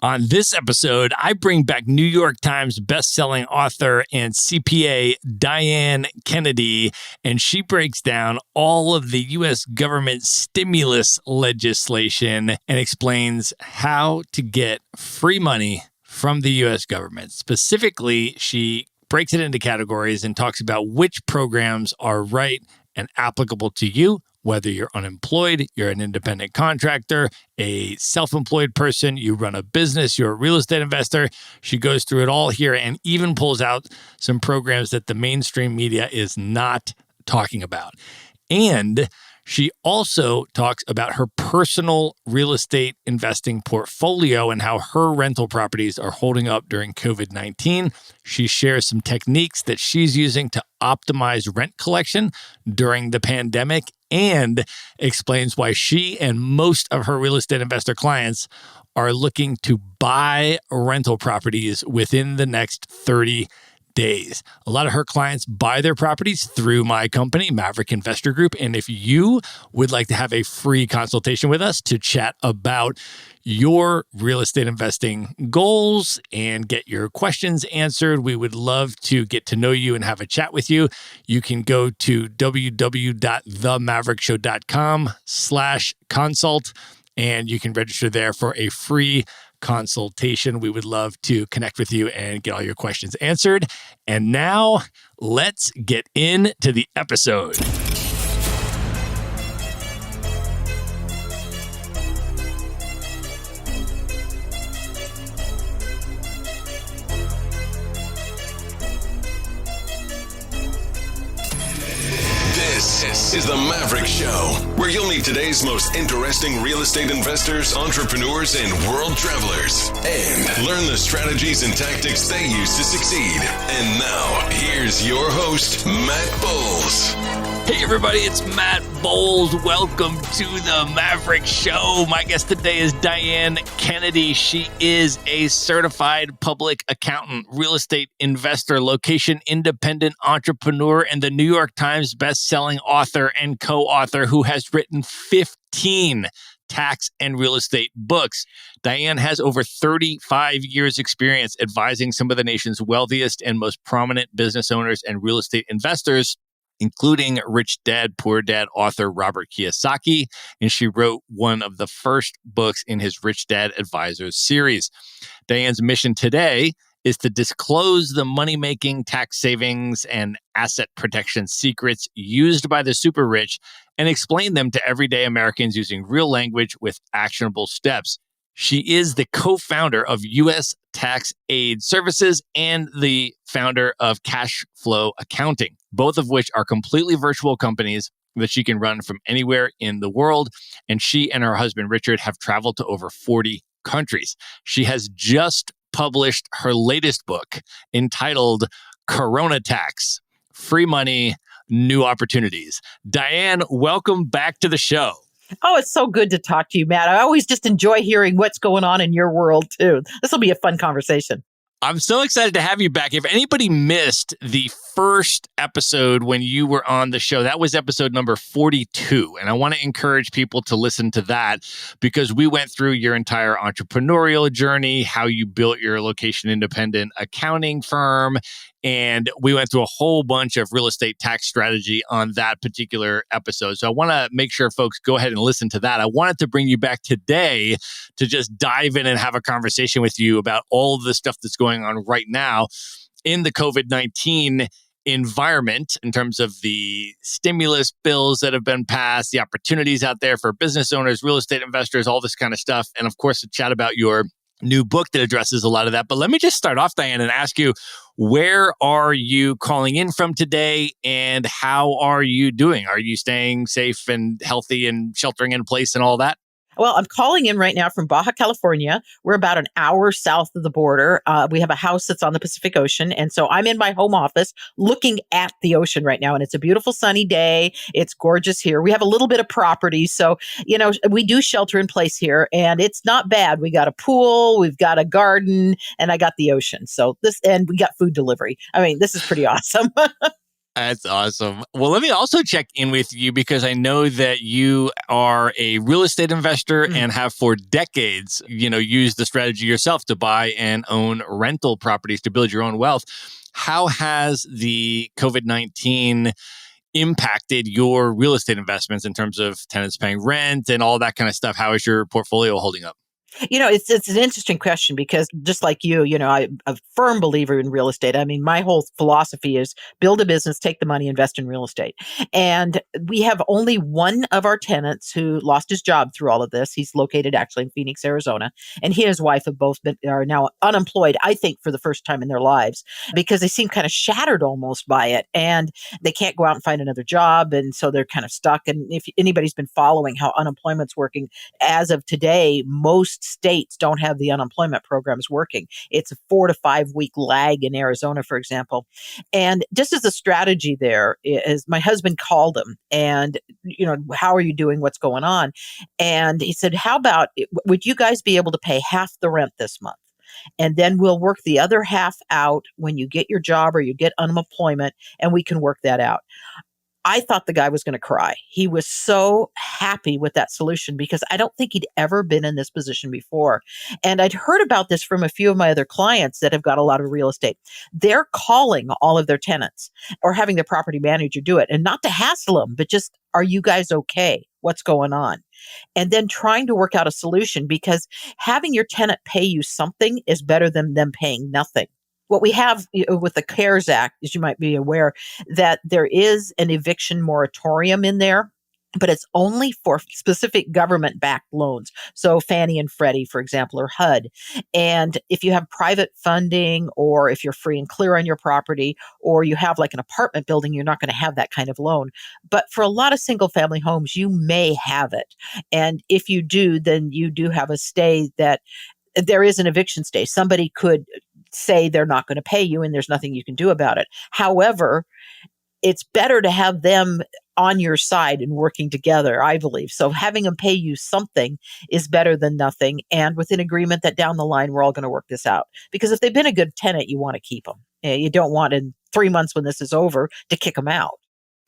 On this episode, I bring back New York Times bestselling author and CPA Diane Kennedy, and she breaks down all of the U.S. government stimulus legislation and explains how to get free money from the U.S. government. Specifically, she breaks it into categories and talks about which programs are right and applicable to you, whether you're unemployed, you're an independent contractor, a self-employed person, you run a business, you're a real estate investor. She goes through it all here and even pulls out some programs that the mainstream media is not talking about. And she also talks about her personal real estate investing portfolio and how her rental properties are holding up during COVID-19. She shares some techniques that she's using to optimize rent collection during the pandemic and explains why she and most of her real estate investor clients are looking to buy rental properties within the next 30 days. A lot of her clients buy their properties through my company, Maverick Investor Group. And if you would like to have a free consultation with us to chat about your real estate investing goals and get your questions answered, we would love to get to know you and have a chat with you. You can go to www.themaverickshow.com/consult and you can register there for a free consultation. We would love to connect with you and get all your questions answered. And now let's get into the episode. This is the Maverick Show, where you'll meet today's most interesting real estate investors, entrepreneurs, and world travelers, and learn the strategies and tactics they use to succeed. And now, here's your host, Matt Bowles. Hey everybody, it's Matt Bowles. Welcome to the Maverick Show. My guest today is Diane Kennedy. She is a certified public accountant, real estate investor, location independent entrepreneur, and the New York Times bestselling author and co-author who has written 15 tax and real estate books. Diane has over 35 years experience advising some of the nation's wealthiest and most prominent business owners and real estate investors, including Rich Dad, Poor Dad author Robert Kiyosaki, and she wrote one of the first books in his Rich Dad Advisors series. Diane's mission today is to disclose the money-making, tax savings, and asset protection secrets used by the super rich and explain them to everyday Americans using real language with actionable steps. She is the co-founder of U.S. Tax Aid Services and the founder of Cash Flow Accounting, both of which are completely virtual companies that she can run from anywhere in the world. And she and her husband, Richard, have traveled to over 40 countries. She has just published her latest book entitled Corona Tax, Free Money, New Opportunities. Diane, welcome back to the show. Oh, it's so good to talk to you, Matt. I always just enjoy hearing what's going on in your world, too. This will be a fun conversation. I'm so excited to have you back. If anybody missed the first episode when you were on the show, that was episode number 42. And I want to encourage people to listen to that because we went through your entire entrepreneurial journey, how you built your location independent accounting firm. And we went through a whole bunch of real estate tax strategy on that particular episode. So I want to make sure folks go ahead and listen to that. I wanted to bring you back today to just dive in and have a conversation with you about all of the stuff that's going on right now in the COVID-19 environment in terms of the stimulus bills that have been passed, the opportunities out there for business owners, real estate investors, all this kind of stuff. And of course, to chat about your new book that addresses a lot of that. But let me just start off, Diane, and ask you, where are you calling in from today and how are you doing? Are you staying safe and healthy and sheltering in place and all that? Well, I'm calling in right now from Baja California. We're about an hour south of the border. We have a house that's on the Pacific Ocean. And so I'm in my home office looking at the ocean right now. And it's a beautiful sunny day. It's gorgeous here. We have a little bit of property. So, we do shelter in place here and it's not bad. We got a pool, we've got a garden, and I got the ocean. And we got food delivery. I mean, this is pretty awesome. That's awesome. Well, let me also check in with you because I know that you are a real estate investor Mm. and have for decades, used the strategy yourself to buy and own rental properties to build your own wealth. How has the COVID-19 impacted your real estate investments in terms of tenants paying rent and all that kind of stuff? How is your portfolio holding up? It's an interesting question because just like I'm a firm believer in real estate. I mean, my whole philosophy is build a business, take the money, invest in real estate. And we have only one of our tenants who lost his job through all of this. He's located actually in Phoenix, Arizona, and he and his wife have both are now unemployed, I think, for the first time in their lives because they seem kind of shattered almost by it. And they can't go out and find another job. And so they're kind of stuck. And if anybody's been following how unemployment's working, as of today, most states don't have the unemployment programs working. It's a 4 to 5 week lag in Arizona, for example. And just as a strategy there is my husband called him and, how are you doing? What's going on? And he said, how about, would you guys be able to pay half the rent this month? And then we'll work the other half out when you get your job or you get unemployment, and we can work that out. I thought the guy was going to cry. He was so happy with that solution because I don't think he'd ever been in this position before. And I'd heard about this from a few of my other clients that have got a lot of real estate. They're calling all of their tenants or having the property manager do it, and not to hassle them, but just, are you guys okay? What's going on? And then trying to work out a solution, because having your tenant pay you something is better than them paying nothing. What we have with the CARES Act, as you might be aware, that there is an eviction moratorium in there, but it's only for specific government-backed loans. So Fannie and Freddie, for example, or HUD. And if you have private funding, or if you're free and clear on your property, or you have like an apartment building, you're not going to have that kind of loan. But for a lot of single-family homes, you may have it. And if you do, then you do have a stay that there is an eviction stay. Somebody could say they're not going to pay you and there's nothing you can do about it. However, it's better to have them on your side and working together, I believe. So having them pay you something is better than nothing, and with an agreement that down the line we're all going to work this out. Because if they've been a good tenant, you want to keep them. You don't want in 3 months when this is over to kick them out.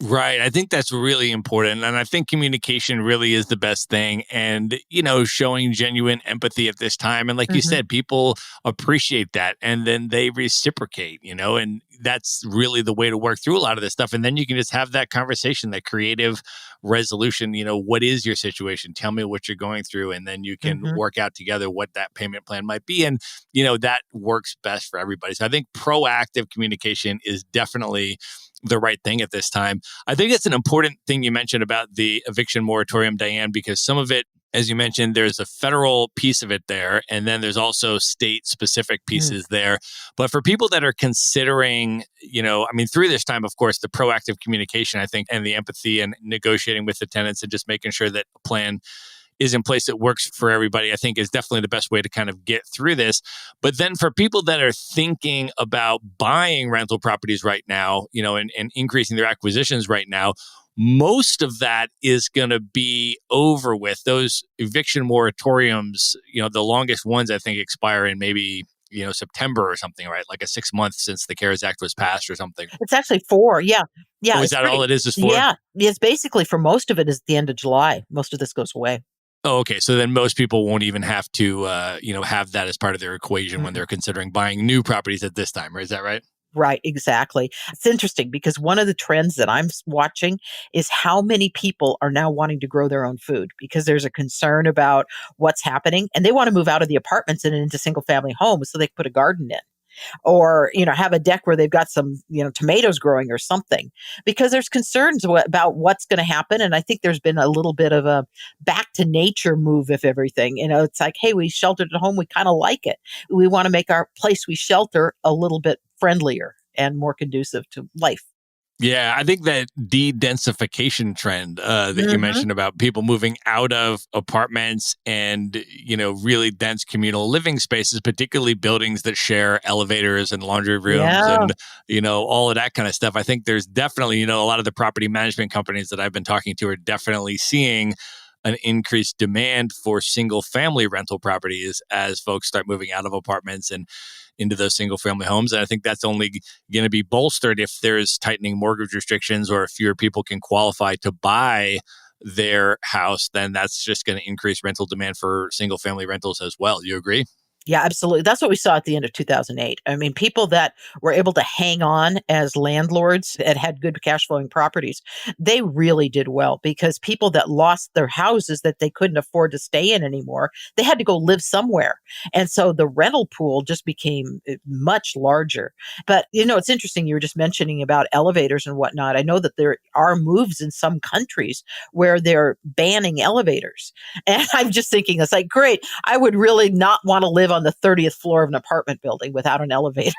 Right. I think that's really important. And I think communication really is the best thing. And, showing genuine empathy at this time. And like you said, people appreciate that. And then they reciprocate, and that's really the way to work through a lot of this stuff. And then you can just have that conversation, that creative resolution. What is your situation? Tell me what you're going through. And then you can work out together what that payment plan might be. And, that works best for everybody. So I think proactive communication is definitely the right thing at this time. I think it's an important thing you mentioned about the eviction moratorium, Diane, because some of it, as you mentioned, there's a federal piece of it there, and then there's also state-specific pieces there. But for people that are considering, through this time, of course, the proactive communication, I think, and the empathy and negotiating with the tenants and just making sure that a plan is in place that works for everybody, I think is definitely the best way to kind of get through this. But then for people that are thinking about buying rental properties right now, and increasing their acquisitions right now, most of that is going to be over with. Those eviction moratoriums, the longest ones I think expire in maybe September or something, right? Like a 6 months since the CARES Act was passed or something. It's actually 4. Yeah. Yeah. Oh, is that all it is 4? Yeah. It's basically, for most of it, is the end of July. Most of this goes away. Oh, okay. So then most people won't even have to, have that as part of their equation when they're considering buying new properties at this time. Is that right? Right, exactly. It's interesting because one of the trends that I'm watching is how many people are now wanting to grow their own food because there's a concern about what's happening, and they want to move out of the apartments and into single family homes so they can put a garden in, or have a deck where they've got some tomatoes growing or something, because there's concerns about what's going to happen. And I think there's been a little bit of a back to nature move of everything. It's like, hey, we sheltered at home, we kind of like it, we want to make our place we shelter a little bit friendlier and more conducive to life. Yeah, I think that de-densification trend that you mentioned about people moving out of apartments and, really dense communal living spaces, particularly buildings that share elevators and laundry rooms and, all of that kind of stuff. I think there's definitely, a lot of the property management companies that I've been talking to are definitely seeing an increased demand for single family rental properties as folks start moving out of apartments and into those single family homes. And I think that's only going to be bolstered if there's tightening mortgage restrictions or if fewer people can qualify to buy their house. Then that's just going to increase rental demand for single family rentals as well. You agree? Yeah, absolutely. That's what we saw at the end of 2008. I mean, people that were able to hang on as landlords that had good cash flowing properties, they really did well because people that lost their houses that they couldn't afford to stay in anymore, they had to go live somewhere. And so the rental pool just became much larger. But, it's interesting. You were just mentioning about elevators and whatnot. I know that there are moves in some countries where they're banning elevators. And I'm just thinking, it's like, great. I would really not want to live on the 30th floor of an apartment building without an elevator,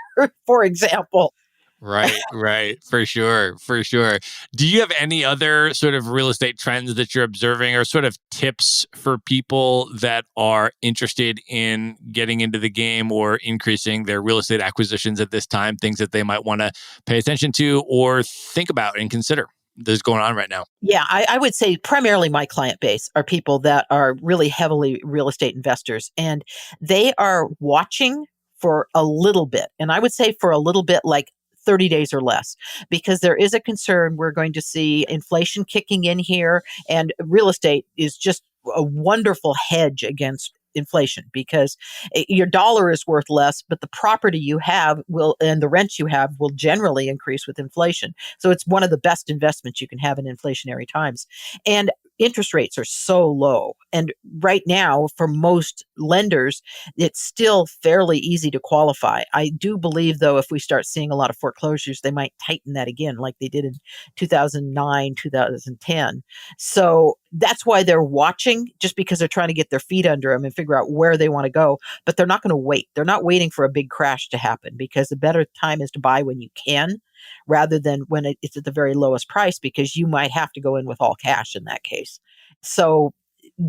for example. Right. For sure. For sure. Do you have any other sort of real estate trends that you're observing or sort of tips for people that are interested in getting into the game or increasing their real estate acquisitions at this time? Things that they might want to pay attention to or think about and consider that's going on right now? Yeah, I would say primarily my client base are people that are really heavily real estate investors, and they are watching for a little bit. And I would say for a little bit, like 30 days or less, because there is a concern we're going to see inflation kicking in here, and real estate is just a wonderful hedge against inflation because your dollar is worth less, but the property you have will and the rent you have will generally increase with inflation. So it's one of the best investments you can have in inflationary times. And interest rates are so low. And right now, for most lenders, it's still fairly easy to qualify. I do believe, though, if we start seeing a lot of foreclosures, they might tighten that again, like they did in 2009, 2010. So that's why they're watching, just because they're trying to get their feet under them and figure out where they want to go. But they're not going to wait. They're not waiting for a big crash to happen because the better time is to buy when you can rather than when it's at the very lowest price because you might have to go in with all cash in that case. So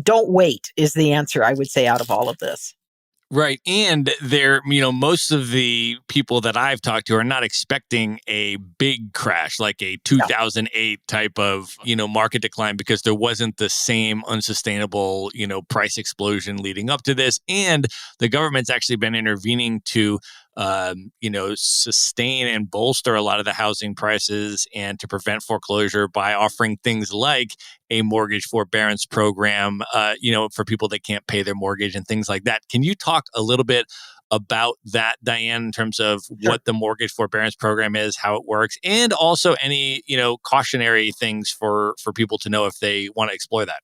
don't wait is the answer I would say out of all of this. Right. And most of the people that I've talked to are not expecting a big crash, like a 2008 type of, market decline because there wasn't the same unsustainable, price explosion leading up to this. And the government's actually been intervening to, sustain and bolster a lot of the housing prices and to prevent foreclosure by offering things like a mortgage forbearance program, for people that can't pay their mortgage and things like that. Can you talk a little bit about that, Diane, in terms of Sure. what the mortgage forbearance program is, how it works, and also any, cautionary things for people to know if they want to explore that?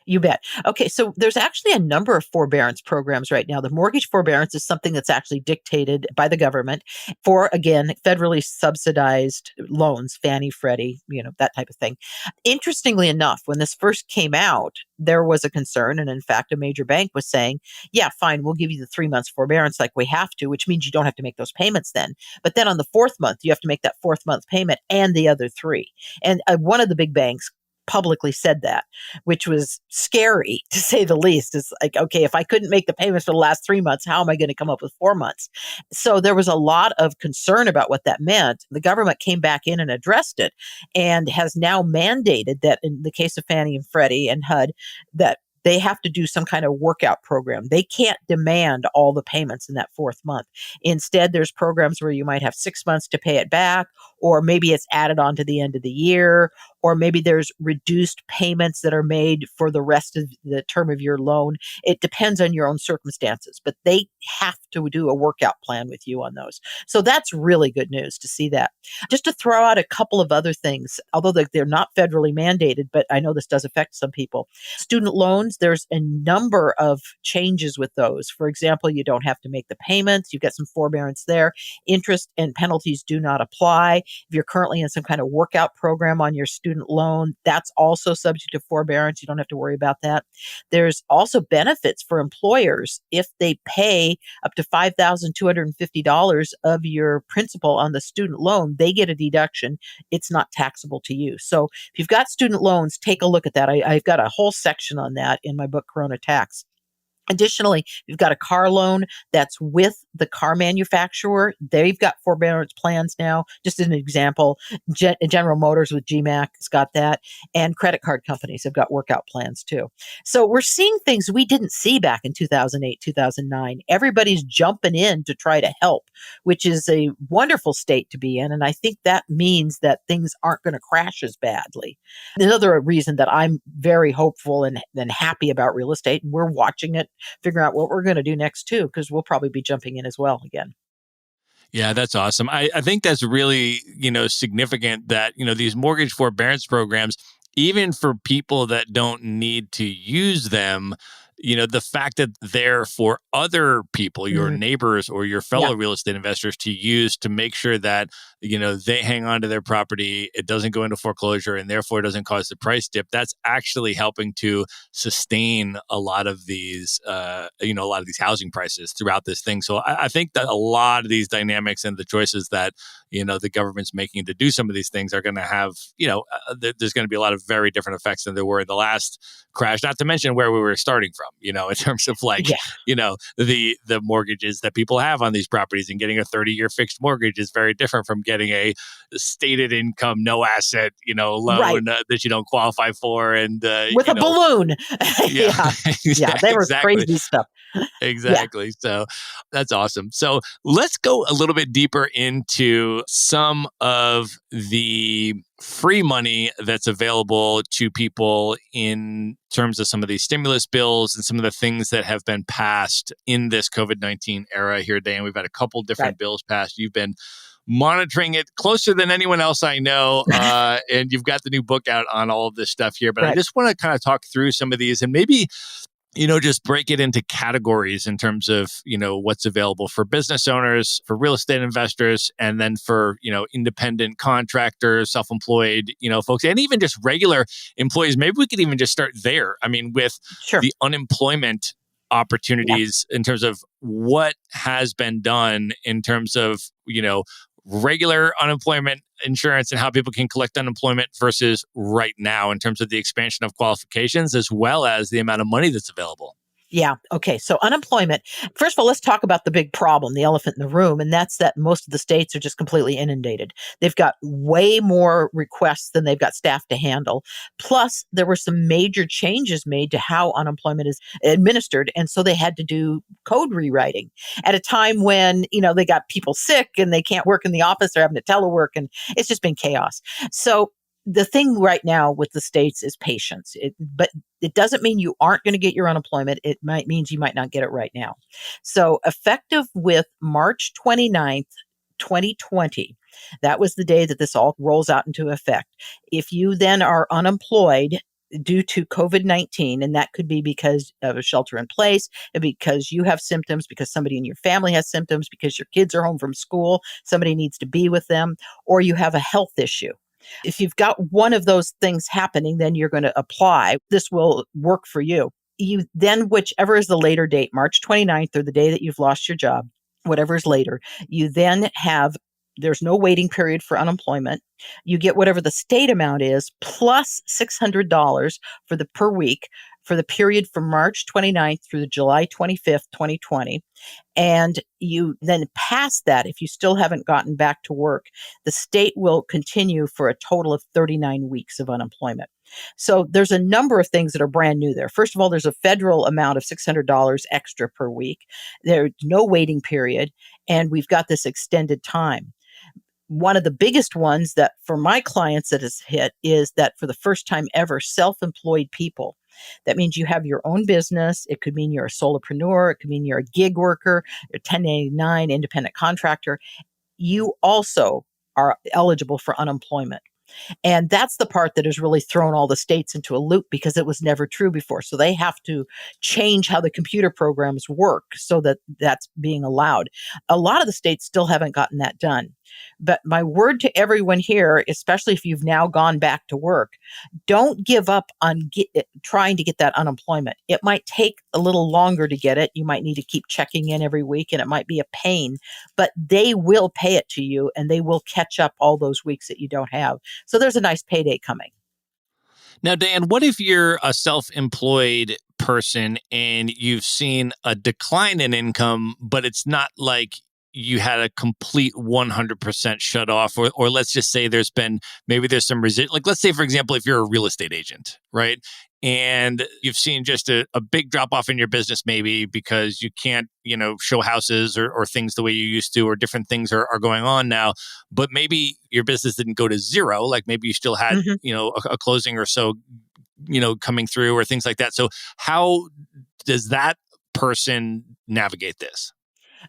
You bet. Okay, so there's actually a number of forbearance programs right now. The mortgage forbearance is something that's actually dictated by the government for, again, federally subsidized loans, Fannie, Freddie, that type of thing. Interestingly enough, when this first came out, there was a concern. And in fact, a major bank was saying, yeah, fine, we'll give you the 3 months forbearance like we have to, which means you don't have to make those payments then. But then on the fourth month, you have to make that fourth month payment and the other three. And one of the big banks publicly said that, which was scary to say the least. It's like, okay, if I couldn't make the payments for the last 3 months, how am I going to come up with 4 months? So there was a lot of concern about what that meant. The government came back in and addressed it and has now mandated that in the case of Fannie and Freddie and HUD, that they have to do some kind of workout program. They can't demand all the payments in that fourth month. Instead, there's programs where you might have 6 months to pay it back, or maybe it's added on to the end of the year, or maybe there's reduced payments that are made for the rest of the term of your loan. It depends on your own circumstances, but they have to do a workout plan with you on those. So that's really good news to see that. Just to throw out a couple of other things, although they're not federally mandated, but I know this does affect some people. Student loans, there's a number of changes with those. For example, you don't have to make the payments. You get some forbearance there. Interest and penalties do not apply. If you're currently in some kind of workout program on your student loan, that's also subject to forbearance. You don't have to worry about that. There's also benefits for employers if they pay up to $5,250 of your principal on the student loan. They get a deduction. It's not taxable to you. So if you've got student loans, take a look at that. I've got a whole section on that in my book, Corona Tax. Additionally, you've got a car loan that's with the car manufacturer. They've got forbearance plans now. Just as an example, General Motors with GMAC has got that, and credit card companies have got workout plans too. So we're seeing things we didn't see back in 2008, 2009. Everybody's jumping in to try to help, which is a wonderful state to be in. And I think that means that things aren't going to crash as badly. Another reason that I'm very hopeful and happy about real estate, and we're watching it, figure out what we're going to do next too, because we'll probably be jumping in as well again. Yeah, that's awesome. I think that's really, significant that, these mortgage forbearance programs, even for people that don't need to use them, the fact that they're for other people, your Mm, neighbors or your yeah, fellow real estate investors to use to make sure that, they hang on to their property, it doesn't go into foreclosure and therefore it doesn't cause the price dip. That's actually helping to sustain a lot of these, a lot of these housing prices throughout this thing. So I think that a lot of these dynamics and the choices that, the government's making to do some of these things are going to have, there's going to be a lot of very different effects than there were in the last crash, not to mention where we were starting from, in terms of like, yeah, the mortgages that people have on these properties, and getting a 30-year fixed mortgage is very different from getting a stated income, no asset, right. loan that you don't qualify for. And, With a balloon. yeah, Yeah. Yeah. yeah, They were exactly. crazy stuff. Yeah. Exactly. So that's awesome. So let's go a little bit deeper into some of the free money that's available to people in terms of some of these stimulus bills and some of the things that have been passed in this COVID-19 era here today. And we've had a couple Right. different bills passed. You've been monitoring it closer than anyone else I know. And you've got the new book out on all of this stuff here. But I Right. just want to kind of talk through some of these and maybe just break it into categories in terms of, what's available for business owners, for real estate investors, and then for, independent contractors, self-employed, folks, and even just regular employees. Maybe we could even just start there. I mean, with Sure. the unemployment Yeah. opportunities in terms of what has been done in terms of, regular unemployment insurance and how people can collect unemployment versus right now in terms of the expansion of qualifications as well as the amount of money that's available. Yeah. Okay. So unemployment. First of all, let's talk about the big problem, the elephant in the room, and that's that most of the states are just completely inundated. They've got way more requests than they've got staff to handle. Plus, there were some major changes made to how unemployment is administered, and so they had to do code rewriting at a time when they got people sick and they can't work in the office; they're having to telework, and it's just been chaos. So the thing right now with the states is patience. But it doesn't mean you aren't going to get your unemployment. It might means you might not get it right now. So effective with March 29th, 2020, that was the day that this all rolls out into effect. If you then are unemployed due to COVID-19, and that could be because of a shelter in place, because you have symptoms, because somebody in your family has symptoms, because your kids are home from school, somebody needs to be with them, or you have a health issue. If you've got one of those things happening, then you're going to apply. This will work for you. You then, whichever is the later date, March 29th or the day that you've lost your job, whatever is later, you then have, there's no waiting period for unemployment. You get whatever the state amount is plus $600 for the per week for the period from March 29th through the July 25th, 2020. And you then pass that, if you still haven't gotten back to work, the state will continue for a total of 39 weeks of unemployment. So there's a number of things that are brand new there. First of all, there's a federal amount of $600 extra per week. There's no waiting period, and we've got this extended time. One of the biggest ones that for my clients that has hit is that for the first time ever, self-employed people. That means you have your own business. It could mean you're a solopreneur. It could mean you're a gig worker, you're 1099 independent contractor. You also are eligible for unemployment. And that's the part that has really thrown all the states into a loop because it was never true before. So they have to change how the computer programs work so that that's being allowed. A lot of the states still haven't gotten that done. But my word to everyone here, especially if you've now gone back to work, don't give up on trying to get that unemployment. It might take a little longer to get it. You might need to keep checking in every week and it might be a pain, but they will pay it to you and they will catch up all those weeks that you don't have. So there's a nice payday coming. Now, Dan, what if you're a self-employed person and you've seen a decline in income, but it's not like you had a complete 100% shut off, or let's just say maybe there's some like, let's say, for example, if you're a real estate agent, right? And you've seen just a big drop off in your business, maybe because you can't, show houses or things the way you used to, or different things are going on now. But maybe your business didn't go to zero. Like maybe you still had, Mhm. a closing or so, coming through or things like that. So how does that person navigate this?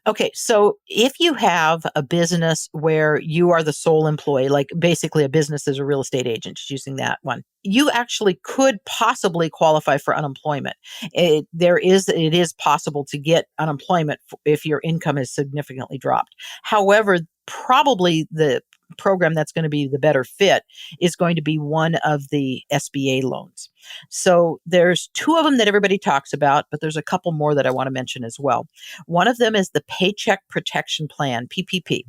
Okay, so if you have a business where you are the sole employee, like basically a business as a real estate agent, just using that one, you actually could possibly qualify for unemployment. It is possible to get unemployment if your income is significantly dropped. However, probably the program that's going to be the better fit is going to be one of the SBA loans. So there's two of them that everybody talks about, but there's a couple more that I want to mention as well. One of them is the Paycheck Protection Plan, PPP.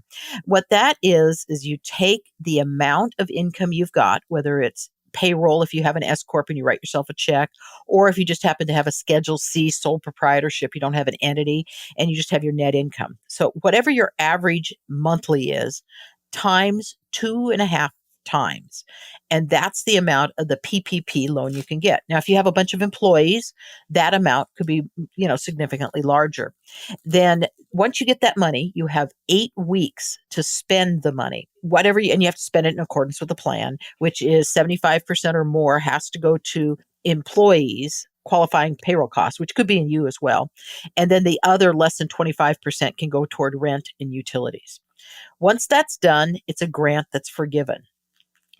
What that is you take the amount of income you've got, whether it's payroll if you have an S corp and you write yourself a check, or if you just happen to have a Schedule C sole proprietorship, you don't have an entity, and you just have your net income. So whatever your average monthly is, times 2.5 times. And that's the amount of the PPP loan you can get. Now, if you have a bunch of employees, that amount could be, significantly larger. Then once you get that money, you have 8 weeks to spend the money, and you have to spend it in accordance with the plan, which is 75% or more has to go to employees qualifying payroll costs, which could be in you as well. And then the other less than 25% can go toward rent and utilities. Once that's done, it's a grant that's forgiven.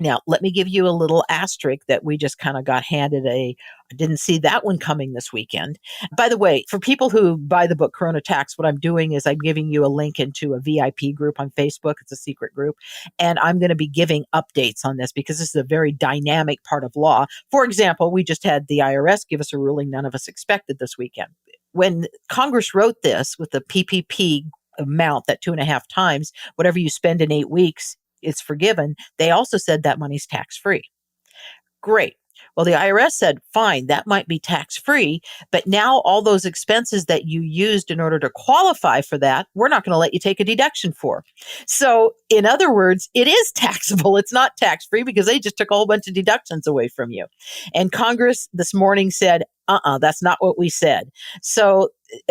Now, let me give you a little asterisk that we just kind of got handed I didn't see that one coming this weekend. By the way, for people who buy the book Corona Tax, what I'm doing is I'm giving you a link into a VIP group on Facebook. It's a secret group. And I'm going to be giving updates on this because this is a very dynamic part of law. For example, we just had the IRS give us a ruling none of us expected this weekend. When Congress wrote this with the PPP amount, that 2.5 times, whatever you spend in 8 weeks, it's forgiven. They also said that money's tax free. Great. Well, the IRS said, fine, that might be tax free, but now all those expenses that you used in order to qualify for that, we're not going to let you take a deduction for. So, in other words, it is taxable. It's not tax free because they just took a whole bunch of deductions away from you. And Congress this morning said, that's not what we said. So,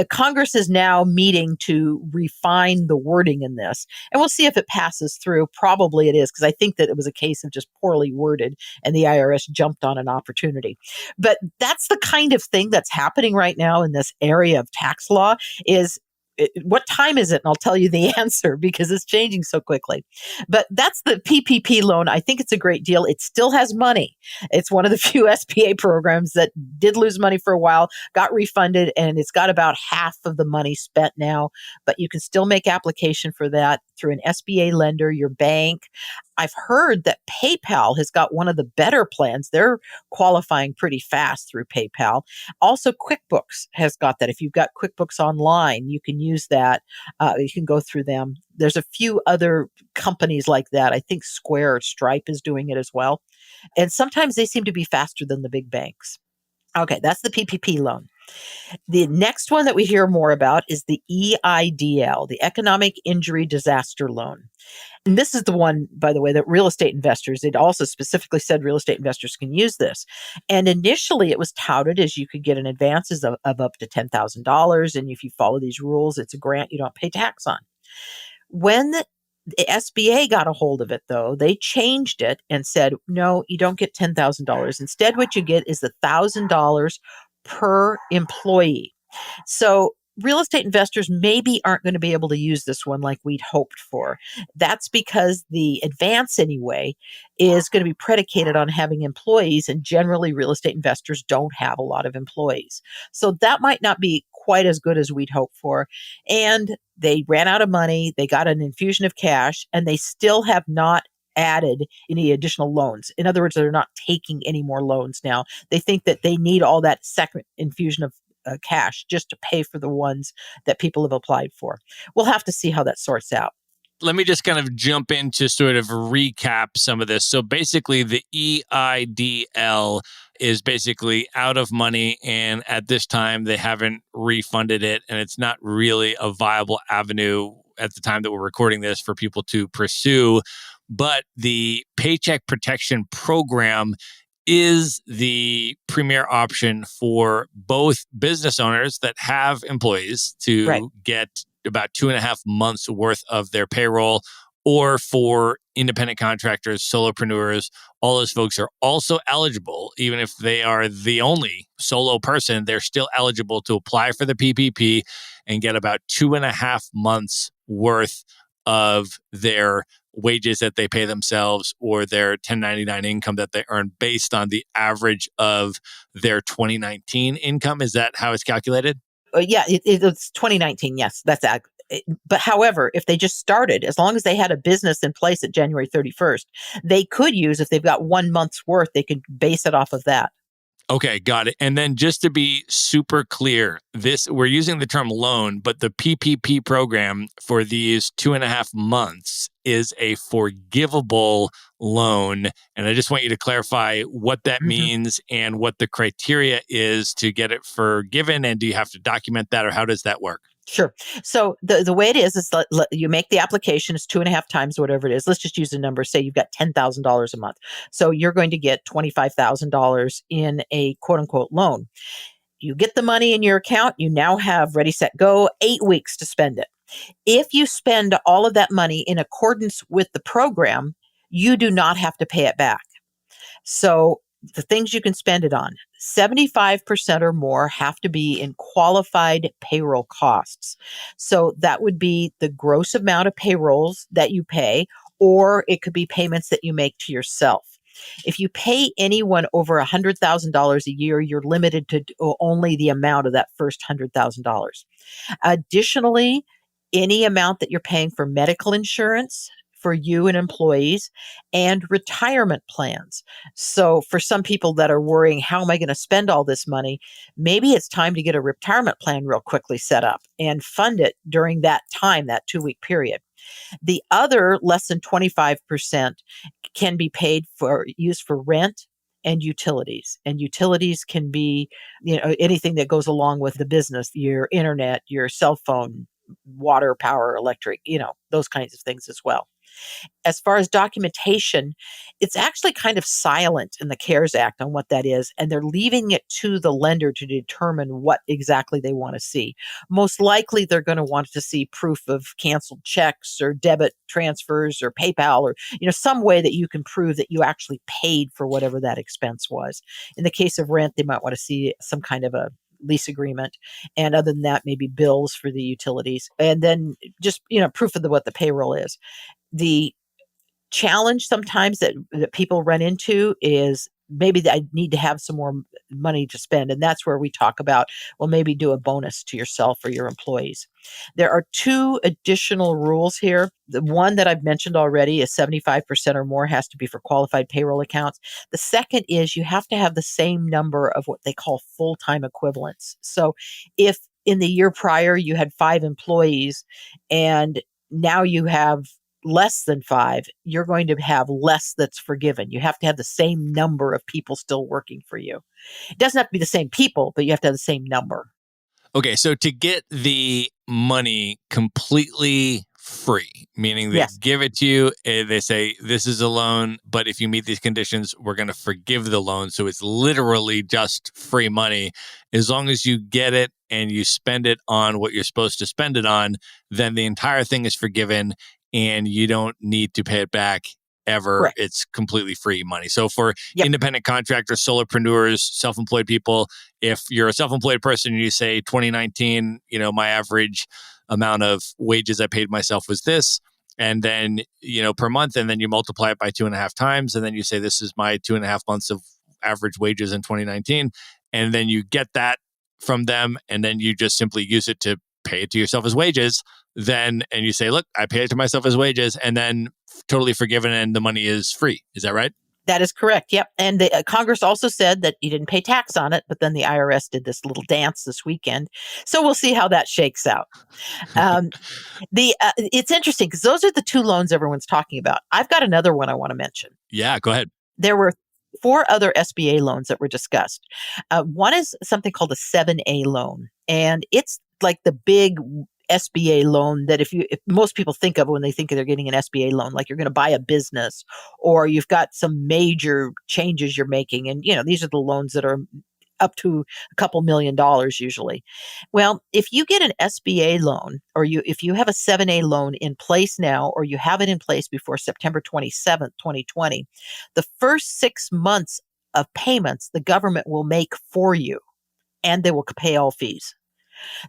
Congress is now meeting to refine the wording in this, and we'll see if it passes through. Probably it is, because I think that it was a case of just poorly worded and the IRS jumped on an opportunity. But that's the kind of thing that's happening right now in this area of tax law is what time is it? And I'll tell you the answer because it's changing so quickly. But that's the PPP loan. I think it's a great deal. It still has money. It's one of the few SBA programs that did lose money for a while, got refunded, and it's got about half of the money spent now. But you can still make application for that through an SBA lender, your bank. I've heard that PayPal has got one of the better plans. They're qualifying pretty fast through PayPal. Also, QuickBooks has got that. If you've got QuickBooks Online, you can use that. You can go through them. There's a few other companies like that. I think Square or Stripe is doing it as well. And sometimes they seem to be faster than the big banks. Okay, that's the PPP loan. The next one that we hear more about is the EIDL, the Economic Injury Disaster Loan. And this is the one, by the way, that real estate investors, it also specifically said real estate investors can use this. And initially it was touted as you could get an advances of up to $10,000. And if you follow these rules, it's a grant you don't pay tax on. When the SBA got a hold of it, though, they changed it and said, no, you don't get $10,000. Instead, what you get is $1,000 per employee. So real estate investors maybe aren't going to be able to use this one like we'd hoped for. That's because the advance, anyway, is going to be predicated on having employees, and generally real estate investors don't have a lot of employees. So that might not be quite as good as we'd hoped for. And they ran out of money, they got an infusion of cash, and they still have not added any additional loans. In other words, they're not taking any more loans now. They think that they need all that second infusion of cash just to pay for the ones that people have applied for. We'll have to see how that sorts out. Let me just kind of jump in to sort of recap some of this. So basically, the EIDL is basically out of money, and at this time, they haven't refunded it, and it's not really a viable avenue at the time that we're recording this for people to pursue. But the Paycheck Protection Program is the premier option for both business owners that have employees Right. to get about 2.5 months worth of their payroll, or for independent contractors, solopreneurs. All those folks are also eligible. Even if they are the only solo person, they're still eligible to apply for the PPP and get about 2.5 months worth of their wages that they pay themselves or their 1099 income that they earn based on the average of their 2019 income. Is that how it's calculated? Yeah, it's 2019. Yes, that's that. But however, if they just started, as long as they had a business in place at January 31st, they could use, if they've got 1 month's worth, they could base it off of that. Okay, got it. And then just to be super clear, we're using the term loan, but the PPP program for these 2.5 months is a forgivable loan. And I just want you to clarify what that Mhm. means and what the criteria is to get it forgiven. And do you have to document that, or how does that work? Sure. So the way it is you make the application, it's 2.5 times whatever it is. Let's just use a number. Say you've got $10,000 a month. So you're going to get $25,000 in a quote unquote loan. You get the money in your account. You now have ready, set, go, 8 weeks to spend it. If you spend all of that money in accordance with the program, you do not have to pay it back. So the things you can spend it on, 75% or more have to be in qualified payroll costs. So that would be the gross amount of payrolls that you pay, or it could be payments that you make to yourself. If you pay anyone over $100,000 a year, you're limited to only the amount of that first $100,000. Additionally, any amount that you're paying for medical insurance for you and employees and retirement plans. So, for some people that are worrying, how am I going to spend all this money? Maybe it's time to get a retirement plan real quickly set up and fund it during that time, that 2 week period. The other less than 25% can be paid for used for rent and utilities. And utilities can be, anything that goes along with the business, your internet, your cell phone, water, power, electric, those kinds of things as well. As far as documentation, it's actually kind of silent in the CARES Act on what that is, and they're leaving it to the lender to determine what exactly they want to see. Most likely, they're going to want to see proof of canceled checks or debit transfers or PayPal, or some way that you can prove that you actually paid for whatever that expense was. In the case of rent, they might want to see some kind of a lease agreement, and other than that, maybe bills for the utilities, and then just proof of what the payroll is. The challenge sometimes that people run into is maybe I need to have some more money to spend. And that's where we talk about, well, maybe do a bonus to yourself or your employees. There are two additional rules here. The one that I've mentioned already is 75% or more has to be for qualified payroll accounts. The second is you have to have the same number of what they call full-time equivalents. So if in the year prior you had 5 employees and now you have less than 5, you're going to have less that's forgiven. You have to have the same number of people still working for you. It doesn't have to be the same people, but you have to have the same number. Okay, so to get the money completely free, meaning they Yes, give it to you, they say, this is a loan, but if you meet these conditions, we're going to forgive the loan. So it's literally just free money. As long as you get it and you spend it on what you're supposed to spend it on, then the entire thing is forgiven and you don't need to pay it back ever. correct. It's completely free money. So for Yep, independent contractors, solopreneurs, self-employed people, if you're a self-employed person and you say 2019, my average amount of wages I paid myself was this, and then, per month, and then you multiply it by 2.5 times, and then you say, this is my 2.5 months of average wages in 2019. And then you get that from them, and then you just simply use it to pay it to yourself as wages. And you say, look, I paid it to myself as wages, and then totally forgiven, and the money is free. Is that right? That is correct. Yep. And the Congress also said that you didn't pay tax on it, but then the IRS did this little dance this weekend. So we'll see how that shakes out. Um, the It's interesting because those are the two loans everyone's talking about. I've got another one I want to mention. Yeah, go ahead. There were four other SBA loans that were discussed. One is something called a 7A loan, and it's like the big SBA loan that if most people think of when they think they're getting an SBA loan, like you're going to buy a business or you've got some major changes you're making. And, these are the loans that are up to a couple $1 million usually. Well, if you get an SBA loan or if you have a 7A loan in place now or you have it in place before September 27th, 2020, the first 6 months of payments the government will make for you and they will pay all fees.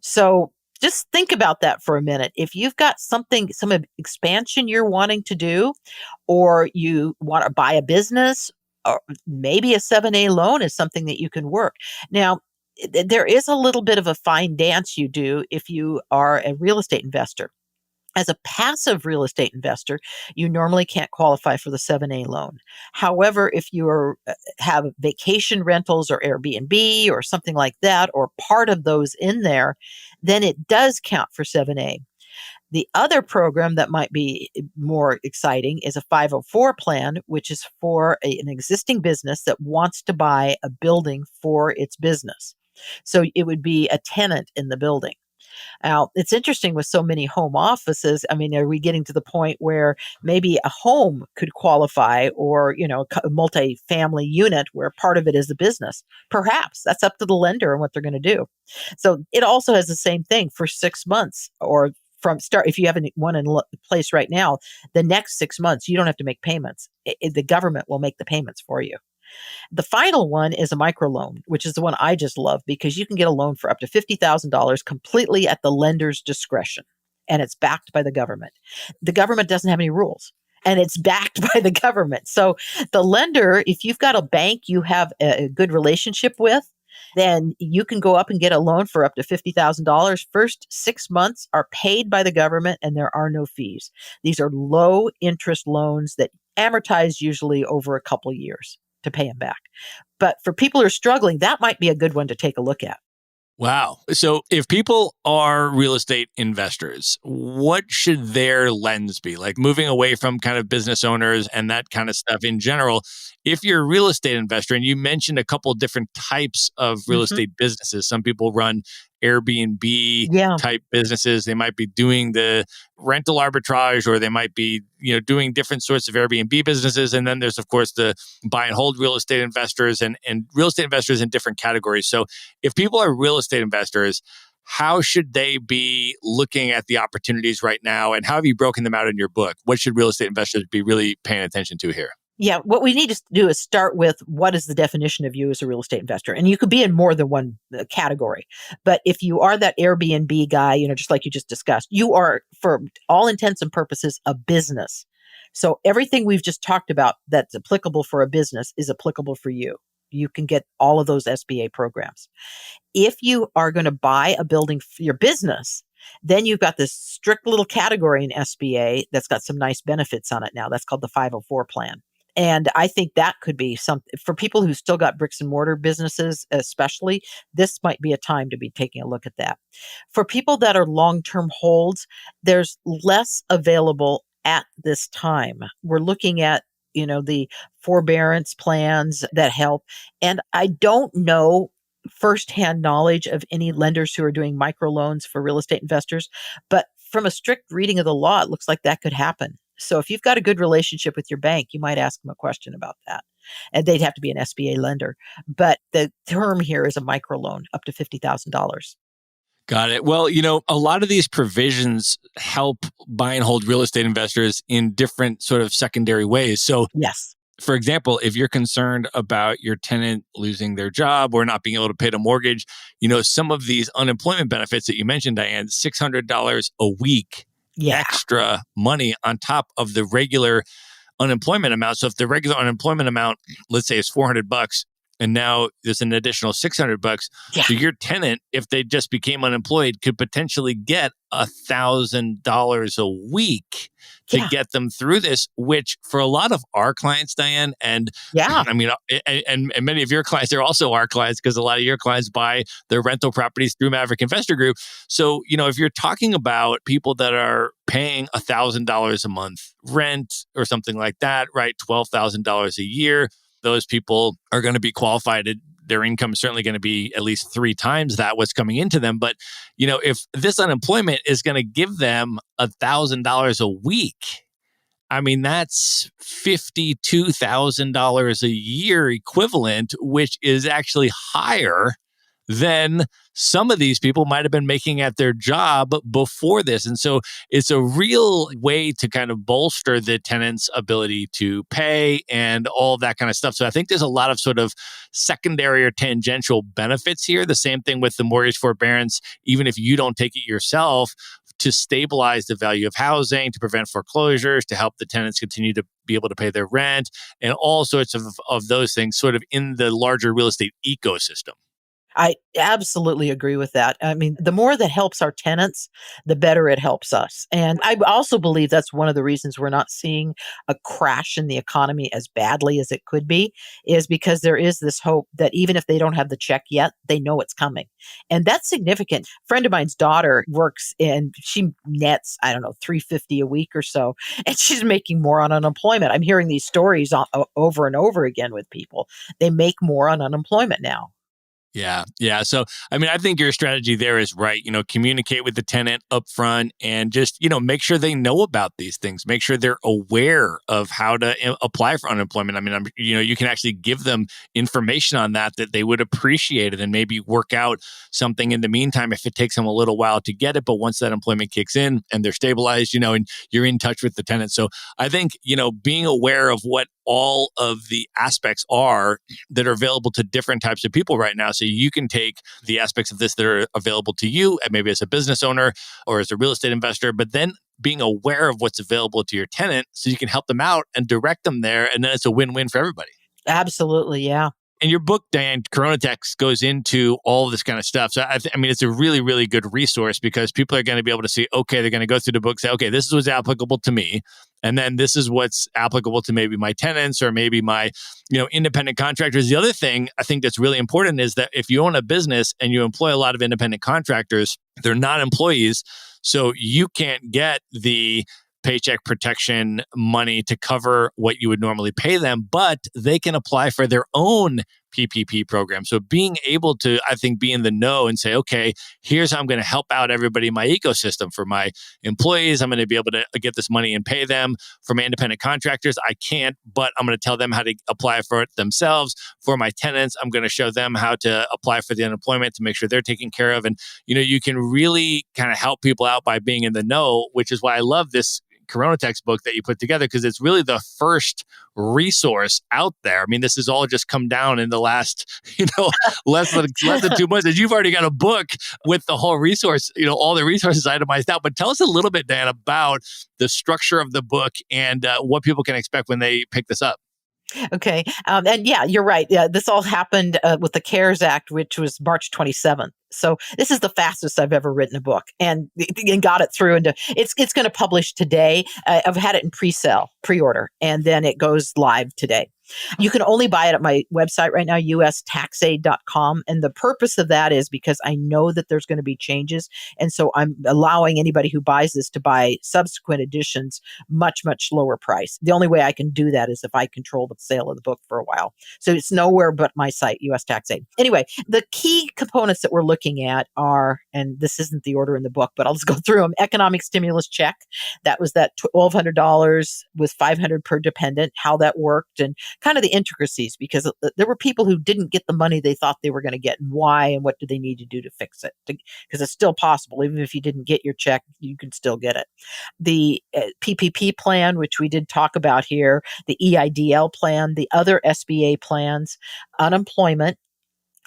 So just think about that for a minute. If you've got some expansion you're wanting to do, or you want to buy a business, or maybe a 7A loan is something that you can work. Now, there is a little bit of a fine dance you do if you are a real estate investor. As a passive real estate investor, you normally can't qualify for the 7A loan. However, if you have vacation rentals or Airbnb or something like that, or part of those in there, then it does count for 7A. The other program that might be more exciting is a 504 plan, which is for an existing business that wants to buy a building for its business. So it would be a tenant in the building. Now, it's interesting with so many home offices. I mean, are we getting to the point where maybe a home could qualify, or, a multi-family unit where part of it is a business? Perhaps that's up to the lender and what they're going to do. So it also has the same thing for 6 months, or from start. If you have one in place right now, the next 6 months, you don't have to make payments. The government will make the payments for you. The final one is a microloan, which is the one I just love because you can get a loan for up to $50,000 completely at the lender's discretion, and it's backed by the government. The government doesn't have any rules, and it's backed by the government. So the lender, if you've got a bank you have a good relationship with, then you can go up and get a loan for up to $50,000. First 6 months are paid by the government, and there are no fees. These are low interest loans that amortize usually over a couple years to pay them back. But for people who are struggling, that might be a good one to take a look at. Wow. So if people are real estate investors, what should their lens be? Like moving away from kind of business owners and that kind of stuff in general. If you're a real estate investor, and you mentioned a couple of different types of real estate businesses, some people run Airbnb type businesses. They might be doing the rental arbitrage, or they might be, doing different sorts of Airbnb businesses. And then there's, of course, the buy and hold real estate investors and real estate investors in different categories. So if people are real estate investors, how should they be looking at the opportunities right now? And how have you broken them out in your book? What should real estate investors be really paying attention to here? Yeah, what we need to do is start with what is the definition of you as a real estate investor? And you could be in more than one category. But if you are that Airbnb guy, just like you just discussed, you are, for all intents and purposes, a business. So everything we've just talked about that's applicable for a business is applicable for you. You can get all of those SBA programs. If you are going to buy a building for your business, then you've got this strict little category in SBA that's got some nice benefits on it now. That's called the 504 plan. And I think that could be something for people who still got bricks and mortar businesses, especially. This might be a time to be taking a look at that. For people that are long-term holds, there's less available at this time. We're looking at, the forbearance plans that help. And I don't know firsthand knowledge of any lenders who are doing microloans for real estate investors, but from a strict reading of the law, it looks like that could happen. So if you've got a good relationship with your bank, you might ask them a question about that. And they'd have to be an SBA lender. But the term here is a microloan up to $50,000. Got it. Well, a lot of these provisions help buy and hold real estate investors in different sort of secondary ways. So, yes. For example, if you're concerned about your tenant losing their job or not being able to pay the mortgage, some of these unemployment benefits that you mentioned, Diane, $600 a week extra money on top of the regular unemployment amount. So if the regular unemployment amount, let's say, is $400, And now there's an additional $600. Yeah. So your tenant, if they just became unemployed, could potentially get $1,000 a week to Yeah. get them through this, which for a lot of our clients, Diane, and Yeah. I mean, and many of your clients, they're also our clients because a lot of your clients buy their rental properties through Maverick Investor Group. So, if you're talking about people that are paying $1,000 a month rent or something like that, right? $12,000 a year, those people are going to be qualified. Their income is certainly going to be at least 3 times that what's coming into them. But, if this unemployment is going to give them $1,000 a week, I mean, that's $52,000 a year equivalent, which is actually higher than some of these people might have been making at their job before this. And so it's a real way to kind of bolster the tenant's ability to pay and all that kind of stuff. So I think there's a lot of sort of secondary or tangential benefits here. The same thing with the mortgage forbearance, even if you don't take it yourself, to stabilize the value of housing, to prevent foreclosures, to help the tenants continue to be able to pay their rent, and all sorts of those things sort of in the larger real estate ecosystem. I absolutely agree with that. I mean, the more that helps our tenants, the better it helps us. And I also believe that's one of the reasons we're not seeing a crash in the economy as badly as it could be, is because there is this hope that even if they don't have the check yet, they know it's coming. And that's significant. A friend of mine's daughter works and she nets, I don't know, $350 a week or so, and she's making more on unemployment. I'm hearing these stories over and over again with people. They make more on unemployment now. Yeah. Yeah. So, I mean, I think your strategy there is right. Communicate with the tenant up front and just, make sure they know about these things. Make sure they're aware of how to apply for unemployment. I mean, you can actually give them information on that they would appreciate it and maybe work out something in the meantime if it takes them a little while to get it. But once that employment kicks in and they're stabilized, and you're in touch with the tenant. So I think, being aware of what all of the aspects are that are available to different types of people right now. So you can take the aspects of this that are available to you, and maybe as a business owner or as a real estate investor, but then being aware of what's available to your tenant so you can help them out and direct them there. And then it's a win-win for everybody. Absolutely. Yeah. And your book, Diane, Corona Text, goes into all this kind of stuff. So, I mean, it's a really, really good resource because people are going to be able to see, okay, they're going to go through the book, say, okay, this is what's applicable to me. And then this is what's applicable to maybe my tenants or maybe my, independent contractors. The other thing I think that's really important is that if you own a business and you employ a lot of independent contractors, they're not employees. So you can't get the paycheck protection money to cover what you would normally pay them, but they can apply for their own PPP program. So being able to, I think, be in the know and say, okay, here's how I'm going to help out everybody in my ecosystem. For my employees, I'm going to be able to get this money and pay them. For my independent contractors, I can't, but I'm going to tell them how to apply for it themselves. For my tenants, I'm going to show them how to apply for the unemployment to make sure they're taken care of. And, you can really kind of help people out by being in the know, which is why I love this Corona textbook that you put together, because it's really the first resource out there. I mean, this has all just come down in the last, less than 2 months. And you've already got a book with the whole resource, all the resources itemized out. But tell us a little bit, Dan, about the structure of the book and what people can expect when they pick this up. Okay. And yeah, you're right. Yeah, this all happened with the CARES Act, which was March 27th. So this is the fastest I've ever written a book and got it through. And it's going to publish today. I've had it in pre-order, and then it goes live today. You can only buy it at my website right now, ustaxaid.com. And the purpose of that is because I know that there's going to be changes. And so I'm allowing anybody who buys this to buy subsequent editions much, much lower price. The only way I can do that is if I control the sale of the book for a while. So it's nowhere but my site, US Tax Aid. Anyway, the key components that we're looking at are, and this isn't the order in the book, but I'll just go through them. Economic stimulus check. That was that $1,200 with $500 per dependent, how that worked, and kind of the intricacies, because there were people who didn't get the money they thought they were going to get, and why, and what do they need to do to fix it, because it's still possible. Even if you didn't get your check, you can still get it. The PPP plan, which we did talk about here, the EIDL plan, the other SBA plans, unemployment.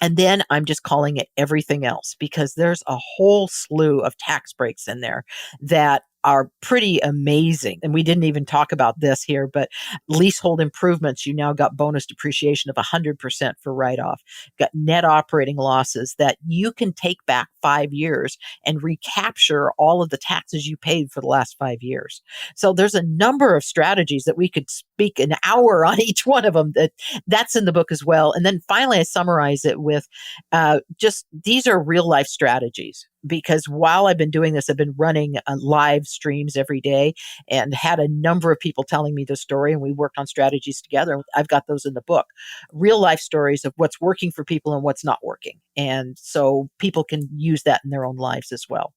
And then I'm just calling it everything else, because there's a whole slew of tax breaks in there that are pretty amazing. And we didn't even talk about this here, but leasehold improvements, you now got bonus depreciation of 100% for write-off. Got net operating losses that you can take back 5 years and recapture all of the taxes you paid for the last 5 years. So there's a number of strategies that we could speak an hour on each one of them. That's in the book as well. And then finally, I summarize it with just these are real life strategies. Because while I've been doing this, I've been running live streams every day and had a number of people telling me the story, and we worked on strategies together. I've got those in the book, real life stories of what's working for people and what's not working. And so people can use that in their own lives as well.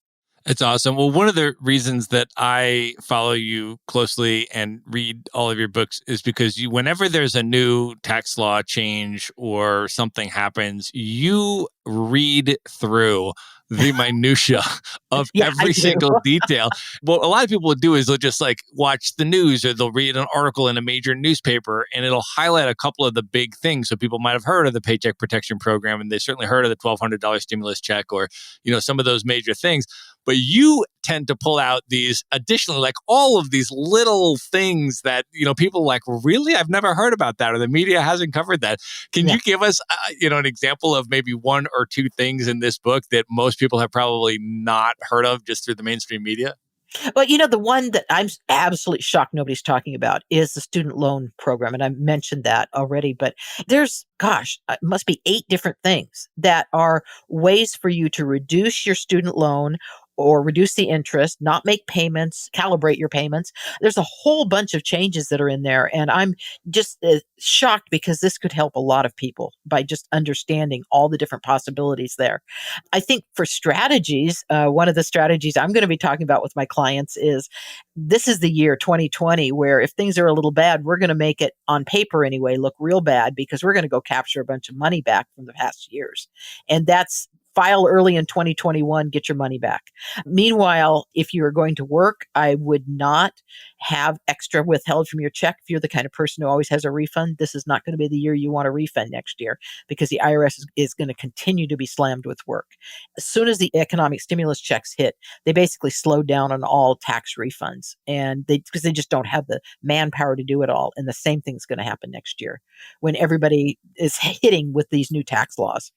It's awesome. Well, one of the reasons that I follow you closely and read all of your books is because whenever there's a new tax law change or something happens, you read through the minutia of Yeah, I every do. single detail. What a lot of people will do is they'll just like watch the news or they'll read an article in a major newspaper and it'll highlight a couple of the big things. So people might have heard of the Paycheck Protection Program and they certainly heard of the $1,200 stimulus check or, some of those major things. But you tend to pull out these additionally, like all of these little things that, people like, really? I've never heard about that or the media hasn't covered that. Can you give us, an example of maybe one or two things in this book that most people have probably not heard of just through the mainstream media? Well, the one that I'm absolutely shocked nobody's talking about is the student loan program. And I mentioned that already, but there's, it must be 8 different things that are ways for you to reduce your student loan or reduce the interest, not make payments, calibrate your payments. There's a whole bunch of changes that are in there. And I'm just shocked because this could help a lot of people by just understanding all the different possibilities there. I think for strategies, one of the strategies I'm going to be talking about with my clients is this is the year 2020 where if things are a little bad, we're going to make it on paper anyway look real bad because we're going to go capture a bunch of money back from the past years. And that's file early in 2021, get your money back. Meanwhile, if you are going to work, I would not have extra withheld from your check. If you're the kind of person who always has a refund, this is not going to be the year you want a refund next year because the IRS is going to continue to be slammed with work. As soon as the economic stimulus checks hit, they basically slowed down on all tax refunds and because they just don't have the manpower to do it all. And the same thing's going to happen next year when everybody is hitting with these new tax laws.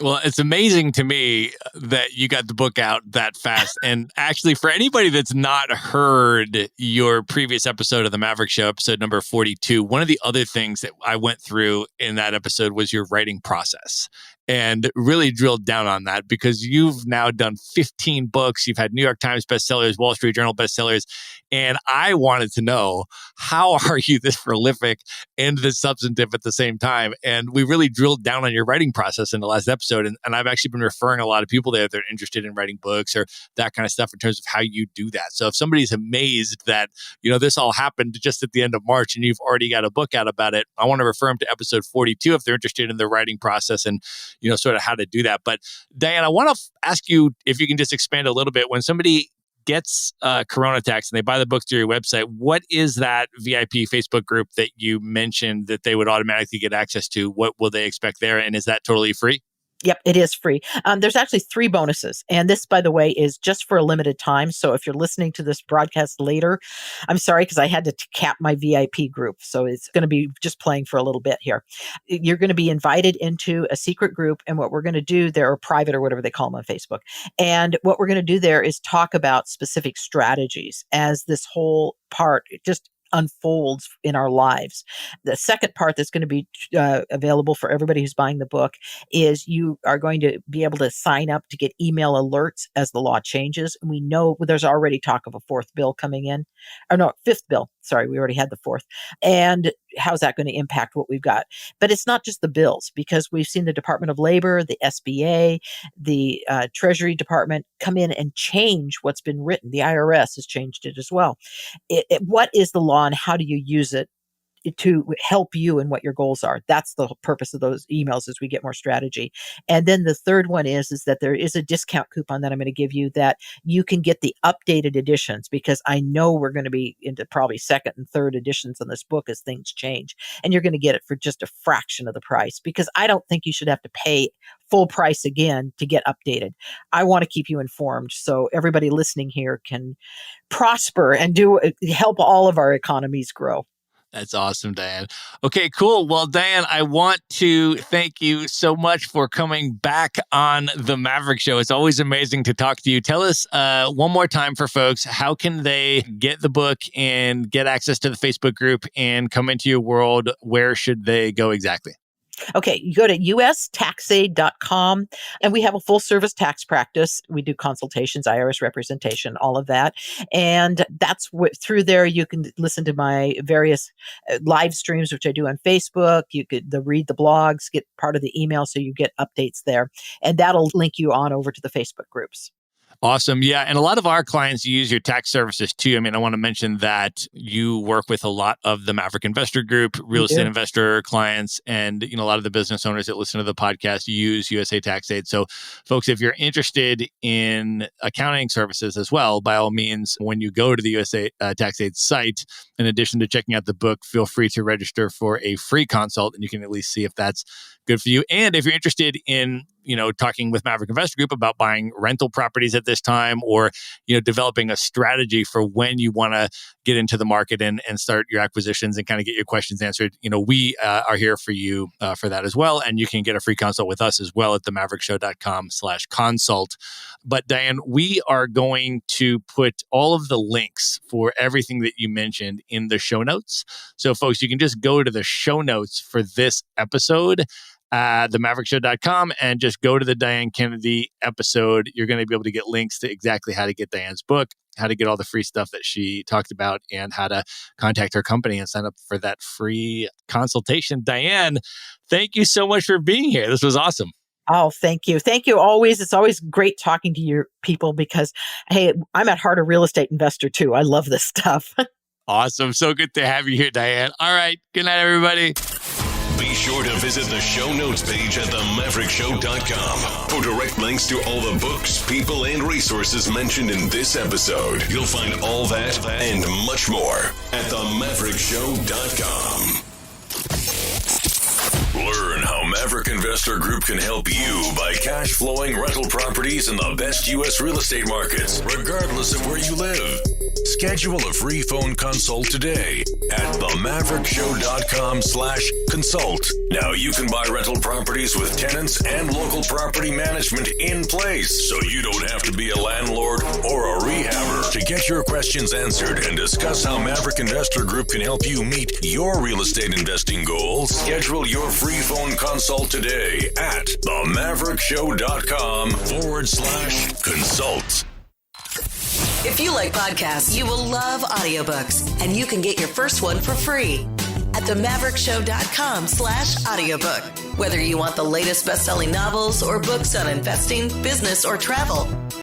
Well, it's amazing to me that you got the book out that fast. And actually, for anybody that's not heard your previous episode of the Maverick Show, episode number 42, one of the other things that I went through in that episode was your writing process. And really drilled down on that because you've now done 15 books. You've had New York Times bestsellers, Wall Street Journal bestsellers. And I wanted to know, how are you this prolific and this substantive at the same time? And we really drilled down on your writing process in the last episode. And I've actually been referring a lot of people there that are interested in writing books or that kind of stuff in terms of how you do that. So if somebody's amazed that, this all happened just at the end of March and you've already got a book out about it, I want to refer them to episode 42 if they're interested in the writing process and sort of how to do that. But Diane, I want to ask you if you can just expand a little bit. When somebody gets Corona Tax and they buy the books through your website, what is that VIP Facebook group that you mentioned that they would automatically get access to? What will they expect there? And is that totally free? Yep, it is free. There's actually 3 bonuses. And this, by the way, is just for a limited time. So if you're listening to this broadcast later, I'm sorry, because I had to cap my VIP group. So it's going to be just playing for a little bit here. You're going to be invited into a secret group. And what we're going to do there, or private or whatever they call them on Facebook. And what we're going to do there is talk about specific strategies as this whole part just unfolds in our lives. The second part that's going to be available for everybody who's buying the book is you are going to be able to sign up to get email alerts as the law changes. And we know there's already talk of a 4th bill coming in. Or no, 5th bill. Sorry, we already had the 4th. And how's that going to impact what we've got? But it's not just the bills, because we've seen the Department of Labor, the SBA, the Treasury Department come in and change what's been written. The IRS has changed it as well. What is the law and how do you use it to help you in what your goals are. That's the purpose of those emails, is we get more strategy. And then the third one is that there is a discount coupon that I'm going to give you that you can get the updated editions, because I know we're going to be into probably second and third editions on this book as things change. And you're going to get it for just a fraction of the price, because I don't think you should have to pay full price again to get updated. I want to keep you informed so everybody listening here can prosper and help all of our economies grow. That's awesome, Diane. Okay, cool. Well, Diane, I want to thank you so much for coming back on the Maverick Show. It's always amazing to talk to you. Tell us one more time for folks, how can they get the book and get access to the Facebook group and come into your world? Where should they go exactly? Okay, you go to ustaxaid.com, and we have a full service tax practice. We do consultations, IRS representation, all of that. And that's through there you can listen to my various live streams, which I do on Facebook. You could read the blogs, get part of the email, so you get updates there. And that'll link you on over to the Facebook groups. Awesome. Yeah. And a lot of our clients use your tax services too. I mean, I want to mention that you work with a lot of the Maverick Investor Group, real estate investor clients, and a lot of the business owners that listen to the podcast use USA Tax Aid. So folks, if you're interested in accounting services as well, by all means, when you go to the USA Tax Aid site, in addition to checking out the book, feel free to register for a free consult, and you can at least see if that's good for you. And if you're interested in talking with Maverick Investor Group about buying rental properties at this time, or, developing a strategy for when you want to get into the market and start your acquisitions and kind of get your questions answered, we are here for you for that as well. And you can get a free consult with us as well at themaverickshow.com/consult. But Diane, we are going to put all of the links for everything that you mentioned in the show notes. So folks, you can just go to the show notes for this episode, themaverickshow.com, and just go to the Diane Kennedy episode. You're going to be able to get links to exactly how to get Diane's book, how to get all the free stuff that she talked about, and how to contact her company and sign up for that free consultation. Diane, thank you so much for being here. This was awesome. Oh, thank you. Thank you always. It's always great talking to your people because, hey, I'm at heart a real estate investor too. I love this stuff. Awesome. So good to have you here, Diane. All right. Good night, everybody. Be sure to visit the show notes page at themaverickshow.com for direct links to all the books, people, and resources mentioned in this episode. You'll find all that and much more at themaverickshow.com. Learn how Maverick Investor Group can help you buy cash flowing rental properties in the best U.S. real estate markets, regardless of where you live. Schedule a free phone consult today at themaverickshow.com/consult. Now you can buy rental properties with tenants and local property management in place, so you don't have to be a landlord or a rehabber. To get your questions answered and discuss how Maverick Investor Group can help you meet your real estate investing goals, schedule your free phone consult today at themaverickshow.com/consult. If you like podcasts, you will love audiobooks, and you can get your first one for free at themaverickshow.com/audiobook. Whether you want the latest best-selling novels or books on investing, business, or travel,